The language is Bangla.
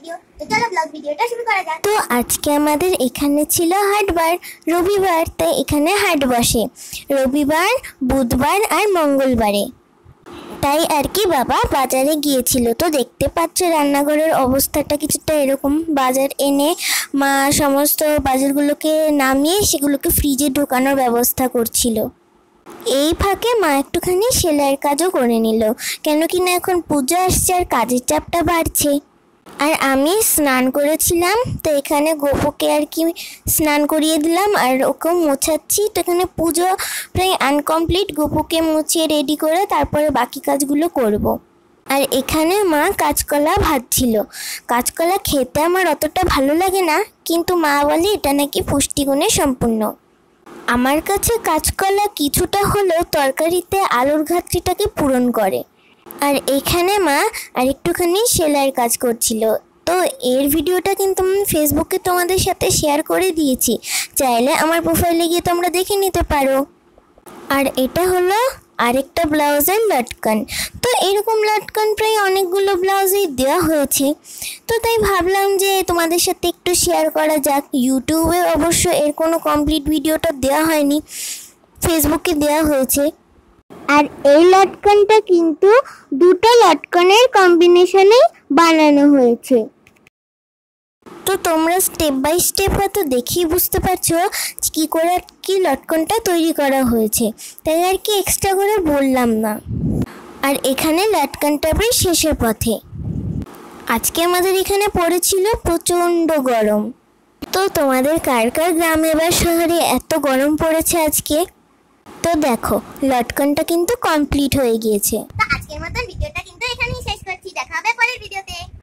ভিডিও। তো চলো ব্লগ ভিডিওটা শুরু করা যাক। তো আজকে আমাদের এখানে ছিল হাটবার, রবিবার, তাই এখানে হাট বসে রবিবার, বুধবার আর মঙ্গলবারে। তাই আর কি বাবা বাজারে গিয়েছিল। তো দেখতে পাচ্ছ রান্নাঘরের অবস্থাটা কিছুটা এরকম। বাজার এনে মা সমস্ত বাজারগুলোকে নামিয়ে সেগুলোকে ফ্রিজে ঢোকানোর ব্যবস্থা করছিল। এই ফাঁকে মা একটুখানি সেলাইয়ের কাজও করে নিল, কেন কি না এখন পুজো আসছে আর কাজের চাপটা বাড়ছে। আর আমি স্নান করেছিলাম, তো এখানে গোপুকে আর কি স্নান করিয়ে দিলাম আর ওকেও মোছাচ্ছি। তো এখানে পুজো প্রায় আনকমপ্লিট, গোপুকে মুছিয়ে রেডি করে তারপরে বাকি কাজগুলো করব। আর এখানে মা কাঁচকলা ভাজছিল। কাঁচকলা খেতে আমার অতটা ভালো লাগে না, কিন্তু মা বলে এটা নাকি পুষ্টিগুণে সম্পূর্ণ। আমার কাছে কাঁচকলা কিছুটা হলেও তরকারিতে আলুর ঘাটতিটাকে পূরণ করে। আর এখানে মা আর একটুখানি সেলাইয়ের কাজ করছিল। তো এর ভিডিওটা কিন্তু আমি ফেসবুকে তোমাদের সাথে শেয়ার করে দিয়েছি, চাইলে আমার প্রোফাইলে গিয়ে তোমরা দেখে নিতে পারো। আর এটা হলো আরেকটা ব্লাউজের লটকান। তো এরকম লটকান প্রায় অনেকগুলো ব্লাউজেই দেওয়া হয়েছে, তো তাই ভাবলাম যে তোমাদের সাথে একটু শেয়ার করা যাক। ইউটিউবে অবশ্য এর কোনো কমপ্লিট ভিডিওটা দেওয়া হয়নি, ফেসবুকে দেওয়া হয়েছে। আর এই লটকানটা কিন্তু দুটো লটকানের কম্বিনেশনে বানানো হয়েছে। তো তোমরা স্টেপ বাই স্টেপ হয়তো দেখেই বুঝতে পারছো কী করে কি লটকনটা তৈরি করা হয়েছে, তাই আর কি এক্সট্রা করে বললাম না। আর এখানে লটকনটা বেশ শেষের পথে। আজকে আমাদের এখানে পড়েছিল প্রচণ্ড গরম। তো তোমাদের কার কার গ্রামে বা শহরে এত গরম পড়েছে আজকে? তো দেখো লটকনটা কিন্তু কমপ্লিট হয়ে গিয়েছে। তো আজকের মতন